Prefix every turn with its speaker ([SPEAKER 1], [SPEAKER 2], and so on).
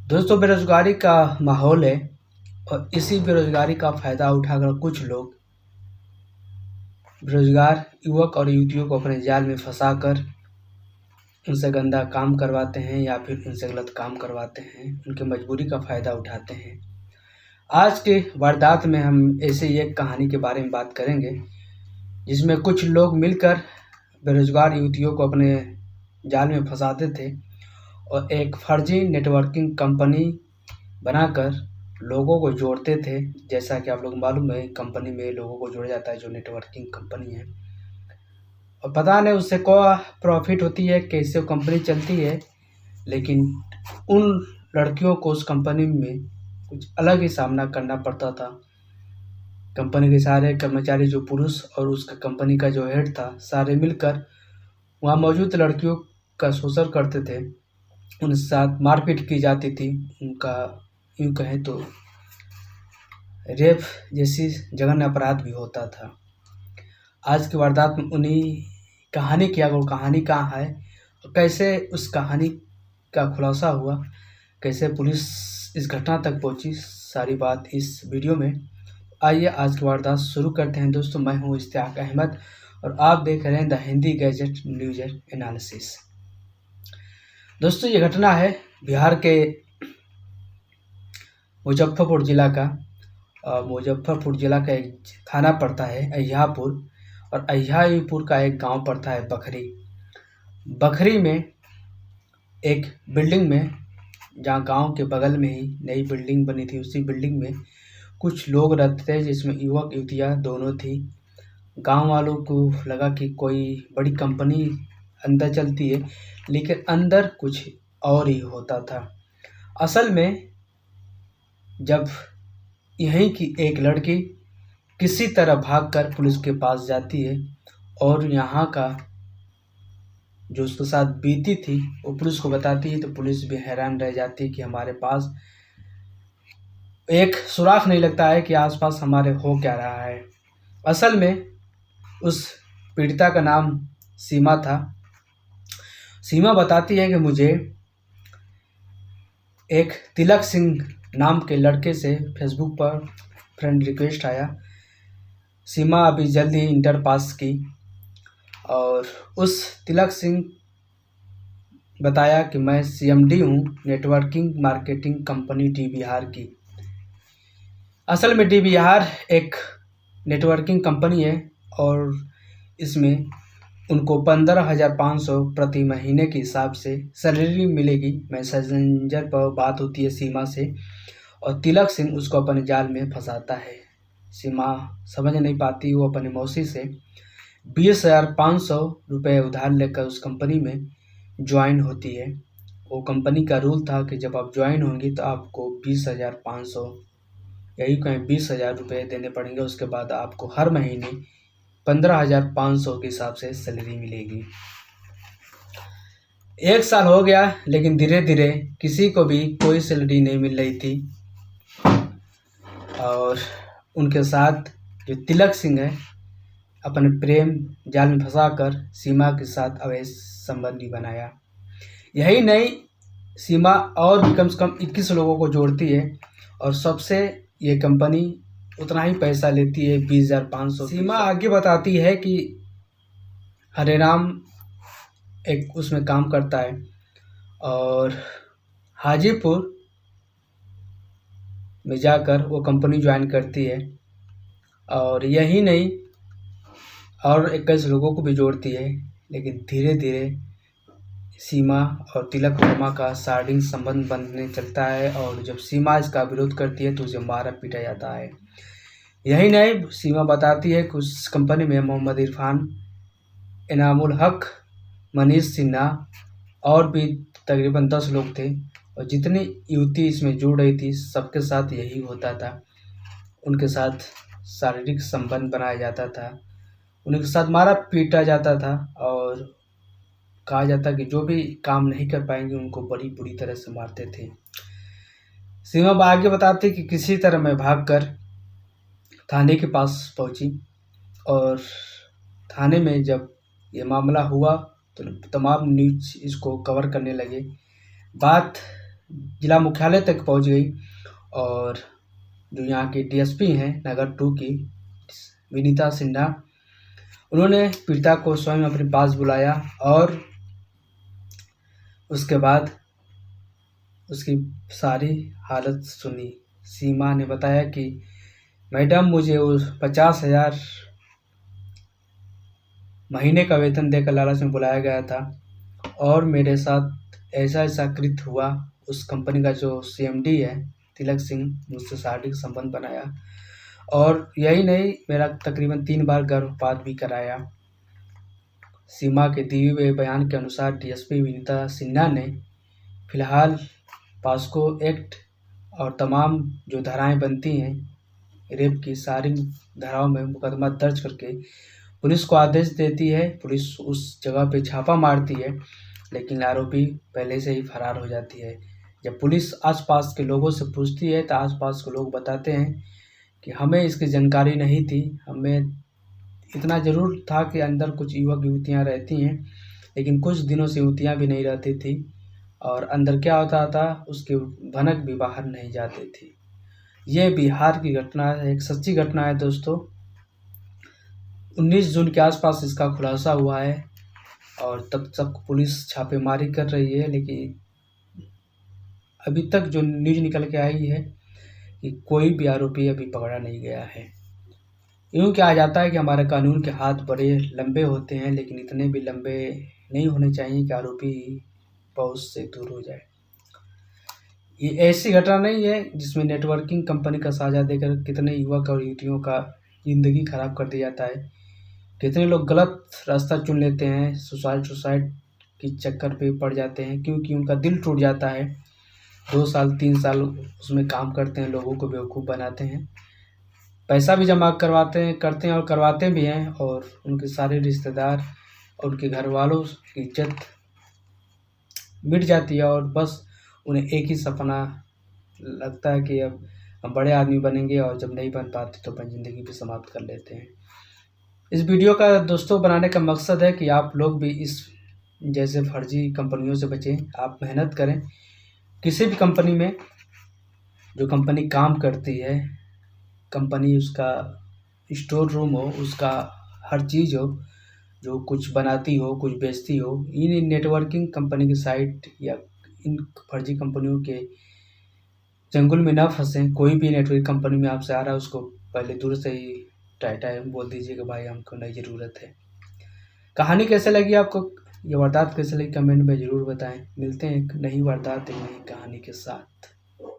[SPEAKER 1] दोस्तों, बेरोज़गारी का माहौल है और इसी बेरोज़गारी का फ़ायदा उठाकर कुछ लोग बेरोज़गार युवक और युवतियों को अपने जाल में फँसाकर उनसे गंदा काम करवाते हैं या फिर उनसे गलत काम करवाते हैं, उनकी मजबूरी का फ़ायदा उठाते हैं। आज के वारदात में हम ऐसे ही एक कहानी के बारे में बात करेंगे, जिसमें कुछ लोग मिलकर बेरोज़गार युवतियों को अपने जाल में फँसाते थे और एक फर्जी नेटवर्किंग कंपनी बनाकर लोगों को जोड़ते थे। जैसा कि आप लोग मालूम है, कंपनी में लोगों को जोड़ा जाता है जो नेटवर्किंग कंपनी है, और पता नहीं उससे क्या प्रॉफिट होती है, कैसे वो कंपनी चलती है, लेकिन उन लड़कियों को उस कंपनी में कुछ अलग ही सामना करना पड़ता था। कंपनी के सारे कर्मचारी जो पुरुष और उसका कंपनी का जो हेड था, सारे मिलकर वहाँ मौजूद लड़कियों का शोषण करते थे, उनके साथ मारपीट की जाती थी, उनका यूँ कहें तो रेप जैसी जघन्य अपराध भी होता था। आज की वारदात में उन्हीं कहानी की अगर कहानी कहाँ है और कैसे उस कहानी का खुलासा हुआ, कैसे पुलिस इस घटना तक पहुंची, सारी बात इस वीडियो में। आइए आज की वारदात शुरू करते हैं। दोस्तों, मैं हूं इश्तियाक अहमद और आप देख रहे हैं the Hindi gadget news analysis. दोस्तों, ये घटना है बिहार के मुजफ्फरपुर जिला का। मुजफ्फरपुर जिला का एक थाना पड़ता है अहियापुर, और अहियापुर का एक गांव पड़ता है बखरी। बखरी में एक बिल्डिंग में, जहां गांव के बगल में ही नई बिल्डिंग बनी थी, उसी बिल्डिंग में कुछ लोग रहते थे, जिसमें युवक युवतियाँ दोनों थी। गांव वालों को लगा कि कोई बड़ी कंपनी अंदर चलती है, लेकिन अंदर कुछ और ही होता था। असल में जब यहीं की एक लड़की किसी तरह भागकर पुलिस के पास जाती है और यहाँ का जो उसके साथ बीती थी वो पुलिस को बताती है, तो पुलिस भी हैरान रह जाती है कि हमारे पास एक सुराग नहीं लगता है कि आसपास हमारे हो क्या रहा है। असल में उस पीड़िता का नाम सीमा था। सीमा बताती है कि मुझे एक तिलक सिंह नाम के लड़के से फेसबुक पर फ्रेंड रिक्वेस्ट आया। सीमा अभी जल्द ही इंटर पास की और उस तिलक सिंह बताया कि मैं CMD हूँ networking marketing company D Bihar की। असल में डी बिहार एक नेटवर्किंग कंपनी है और इसमें उनको 15,500 प्रति महीने के हिसाब से सैलरी मिलेगी। मैसेंजर पर बात होती है सीमा से और तिलक सिंह उसको अपने जाल में फंसाता है। सीमा समझ नहीं पाती, वो अपनी मौसी से 20,500 रुपये उधार लेकर उस कंपनी में ज्वाइन होती है। वो कंपनी का रूल था कि जब आप ज्वाइन होंगी तो आपको 20,500, यही कहें 20,000 रुपये देने पड़ेंगे। उसके बाद आपको हर महीने 15,500 के हिसाब से सैलरी मिलेगी। 1 साल हो गया, लेकिन धीरे धीरे किसी को भी कोई सैलरी नहीं मिल रही थी और उनके साथ जो तिलक सिंह है, अपने प्रेम जाल में फंसाकर सीमा के साथ अवैध संबंधी बनाया। यही नहीं, सीमा और भी कम से कम 21 लोगों को जोड़ती है और सबसे ये कंपनी उतना ही पैसा लेती है, 20,500। सीमा आगे बताती है कि हरेराम एक उसमें काम करता है और हाजीपुर में जाकर वो कंपनी ज्वाइन करती है, और यही नहीं और 21 लोगों को भी जोड़ती है। लेकिन धीरे धीरे सीमा और तिलक वर्मा का शारीरिक संबंध बनने चलता है और जब सीमा इसका विरोध करती है तो उसे मारा पीटा जाता है। यही नहीं, सीमा बताती है कि उस कंपनी में मोहम्मद इरफान, इनामुल हक, मनीष सिन्हा और भी तकरीबन 10 लोग थे, और जितनी युवती इसमें जुड़ रही थी सबके साथ यही होता था। उनके साथ शारीरिक संबंध बनाया जाता था, उनके साथ मारा पीटा जाता था और कहा जाता कि जो भी काम नहीं कर पाएंगे उनको बड़ी बुरी तरह से मारते थे। सीमा आगे बताती कि किसी तरह मैं भागकर थाने के पास पहुंची और थाने में जब ये मामला हुआ तो तमाम न्यूज़ इसको कवर करने लगे। बात जिला मुख्यालय तक पहुंच गई और जो यहाँ की डीएसपी हैं नगर 2 की विनीता सिन्हा, उन्होंने पीड़िता को स्वयं अपने पास बुलाया और उसके बाद उसकी सारी हालत सुनी। सीमा ने बताया कि मैडम, मुझे उस 50,000 महीने का वेतन देकर लालच में बुलाया गया था और मेरे साथ ऐसा ऐसा कृत्य हुआ। उस कंपनी का जो सीएमडी है तिलक सिंह, मुझसे शारीरिक संबंध बनाया और यही नहीं, मेरा तकरीबन 3 बार गर्भपात भी कराया। सीमा के दिए हुए बयान के अनुसार डीएसपी विनीता सिन्हा ने फिलहाल पॉस्को एक्ट और तमाम जो धाराएं बनती हैं रेप की, सारी धाराओं में मुकदमा दर्ज करके पुलिस को आदेश देती है। पुलिस उस जगह पे छापा मारती है, लेकिन आरोपी पहले से ही फरार हो जाती है। जब पुलिस आसपास के लोगों से पूछती है तो आसपास के लोग बताते हैं कि हमें इसकी जानकारी नहीं थी, हमें इतना ज़रूर था कि अंदर कुछ युवक युवतियाँ रहती हैं, लेकिन कुछ दिनों से युवतियाँ भी नहीं रहती थी और अंदर क्या होता था उसके भनक भी बाहर नहीं जाती थी। ये बिहार की घटना है, एक सच्ची घटना है दोस्तों। 19 जून के आसपास इसका खुलासा हुआ है और तब तक पुलिस छापेमारी कर रही है, लेकिन अभी तक जो न्यूज़ निकल के आई है कि कोई भी आरोपी अभी पकड़ा नहीं गया है। यूँ कहा जाता है कि हमारे कानून के हाथ बड़े लंबे होते हैं, लेकिन इतने भी लंबे नहीं होने चाहिए कि आरोपी पहुंच से दूर हो जाए। ये ऐसी घटना नहीं है जिसमें नेटवर्किंग कंपनी का साझा देकर कितने युवक और युवतियों का ज़िंदगी खराब कर दिया जाता है। कितने लोग गलत रास्ता चुन लेते हैं, सुसाइड की चक्कर पे पड़ जाते हैं क्योंकि उनका दिल टूट जाता है। 2 साल 3 साल उसमें काम करते हैं, लोगों को बेवकूफ़ बनाते हैं, पैसा भी जमा करते हैं और करवाते भी हैं और उनके सारे रिश्तेदार और उनके घर वालों की इज्जत मिट जाती है और बस उन्हें एक ही सपना लगता है कि अब हम बड़े आदमी बनेंगे और जब नहीं बन पाते तो अपनी ज़िंदगी भी समाप्त कर लेते हैं। इस वीडियो का दोस्तों बनाने का मकसद है कि आप लोग भी इस जैसे फर्जी कंपनियों से बचें। आप मेहनत करें, किसी भी कंपनी में जो कंपनी काम करती है, कंपनी उसका स्टोर रूम हो, उसका हर चीज़ हो, जो कुछ बनाती हो, कुछ बेचती हो, इन नेटवर्किंग कंपनी की साइट या इन फर्जी कंपनियों के चंगुल में ना फंसें। कोई भी नेटवर्क कंपनी में आपसे आ रहा है उसको पहले दूर से ही टाटा बोल दीजिए कि भाई हमको नहीं ज़रूरत है। कहानी कैसे लगी आपको, ये वारदात कैसे लगी, कमेंट में ज़रूर बताएं। मिलते हैं एक नई वारदात, एक नई कहानी के साथ।